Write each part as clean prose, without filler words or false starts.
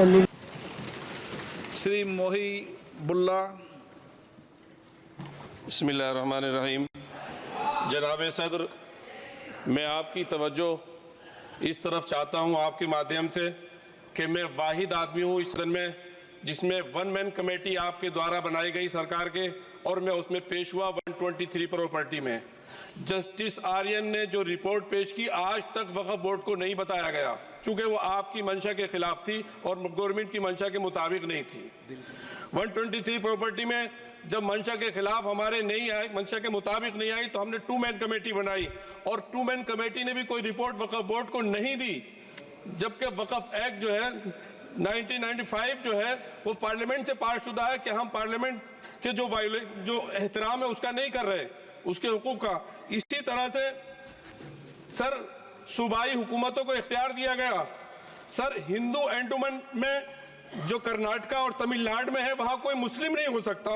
श्री मोही बुल्ला। बिस्मिल्लाहिर्रहमानिर्रहीम। जनाब सदर, मैं आपकी तवज्जो इस तरफ चाहता हूँ आपके माध्यम से कि मैं वाहिद आदमी हूँ इस सदन में जिसमें वन मैन कमेटी आपके द्वारा बनाई गई सरकार के, और मैं उसमें पेश हुआ 123 प्रॉपर्टी में। जस्टिस आर्यन ने जो रिपोर्ट पेश की, आज तक वक्फ बोर्ड को नहीं बताया गया, चूंकि वो आपकी मंशा के खिलाफ थी और गवर्नमेंट की मंशा के मुताबिक नहीं थी। 123 प्रॉपर्टी में जब मंशा के खिलाफ हमारे नहीं आई, मंशा के मुताबिक नहीं आई, तो हमने 2 मैन कमेटी बनाई और 2 मैन कमेटी ने भी कोई रिपोर्ट वक्फ बोर्ड को नहीं दी, जबकि वक्फ एक्ट जो है 1995 जो है वो पार्लियामेंट से पास शुदा है कि हम पार्लियामेंट के जो एहतराम है उसका नहीं कर रहे, उसके हुकूक का। इसी तरह से सर सूबाई हुकूमतों को इख्तियार दिया गया। सर हिंदू एंडोमेंट में जो कर्नाटका और तमिलनाडु में है वहां कोई मुस्लिम नहीं हो सकता,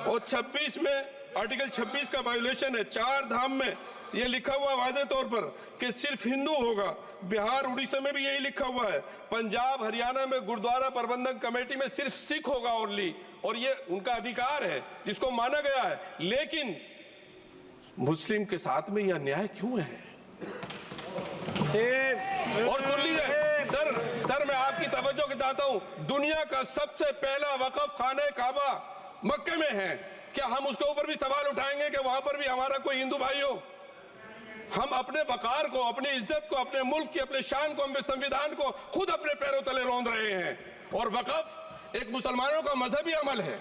और 26 में आर्टिकल 26 का वायोलेशन है। 4 धाम में ये लिखा हुआ वाज़े तौर पर कि सिर्फ हिंदू होगा। बिहार उड़ीसा में भी यही लिखा हुआ है। पंजाब हरियाणा में गुरुद्वारा प्रबंधक कमेटी में सिर्फ सिख होगा ओनली, और ये उनका अधिकार है जिसको माना गया है। लेकिन मुस्लिम के साथ में यह अन्याय क्यों है? और सुन लीजिए सर मैं आपकी तवज्जो के चाहता हूं, दुनिया का सबसे पहला वक्फ खाने काबा मक्के में है। क्या हम उसके ऊपर भी सवाल उठाएंगे कि वहां पर भी हमारा कोई हिंदू भाई हो? हम अपने वकार को, अपनी इज्जत को, अपने मुल्क की, अपने शान को, अपने संविधान को खुद अपने पैरों तले रौंद रहे हैं। और वक्फ एक मुसलमानों का मजहबी अमल है,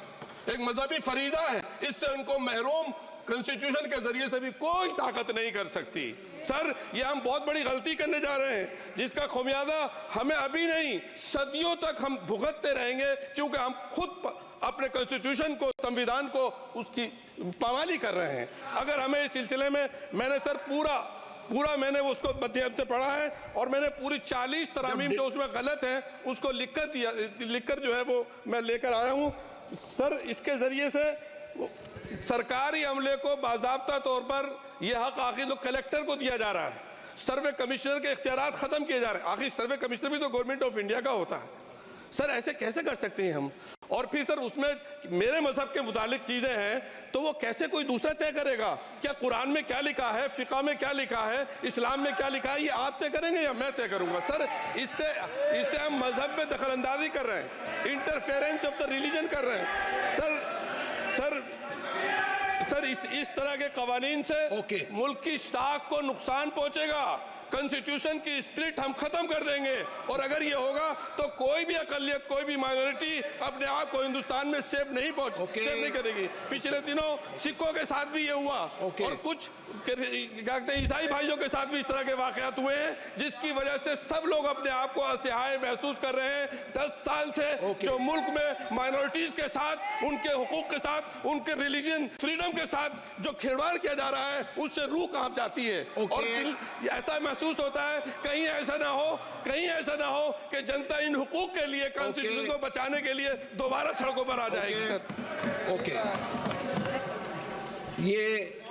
एक मजहबी फरीजा है। इससे उनको महरूम कॉन्स्टिट्यूशन के जरिए से भी कोई ताकत नहीं कर सकती। सर ये हम बहुत बड़ी गलती करने जा रहे हैं जिसका खमियाजा हमें अभी नहीं सदियों तक हम भुगतते रहेंगे, क्योंकि हम खुद अपने कॉन्स्टिट्यूशन को, संविधान को, उसकी पामाली कर रहे हैं। अगर हमें इस सिलसिले में मैंने सर पूरा मैंने उसको मध्यम से पढ़ा है, और मैंने पूरी 40 तरामीम जो उसमें गलत है उसको लिखकर जो है वो मैं लेकर आया हूँ। सर इसके जरिए से सरकारी अमले को बाज़ाब्ता तौर पर यह हक आखिर तो कलेक्टर को दिया जा रहा है, सर्वे कमिश्नर के इख्तियारात खत्म किए जा रहे हैं। आखिर सर्वे कमिश्नर भी तो गवर्नमेंट ऑफ इंडिया का होता है। सर ऐसे कैसे कर सकते हैं हम? और फिर सर उसमें मेरे मजहब के मुतालिक चीजें हैं तो वो कैसे कोई दूसरा तय करेगा? क्या कुरान में क्या लिखा है, फिक़ा में क्या लिखा है, इस्लाम में क्या लिखा है, ये आप तय करेंगे या मैं तय करूंगा? सर इससे हम मजहब में दखल अंदाजी कर रहे हैं, इंटरफेरेंस ऑफ द रिलीजन कर रहे हैं। सर इस तरह के कवानीन से मुल्क की शाख को नुकसान पहुंचेगा। कॉन्स्टिट्यूशन की स्पिरिट हम खत्म कर देंगे, और अगर ये होगा तो कोई भी अकलियत, कोई भी माइनॉरिटी अपने आप को हिंदुस्तान में सेफ नहीं करेगी। पिछले दिनों सिखों के साथ भी ये हुआ, और कुछ ईसाई भाइयों के साथ भी इस तरह के वाकयात हुए हैं, जिसकी वजह से सब लोग अपने आप को असहाय महसूस कर रहे हैं। 10 साल से जो मुल्क में माइनॉरिटीज के साथ, उनके हुकूक के साथ, उनके रिलीजन फ्रीडम के साथ जो खिलवाड़ किया जा रहा है, उससे रूह कांप जाती है। और ऐसा महसूस होता है कहीं ऐसा ना हो कि जनता इन हुकूक के लिए, कॉन्स्टिट्यूशन को बचाने के लिए दोबारा सड़कों पर आ जाएगी। सर ये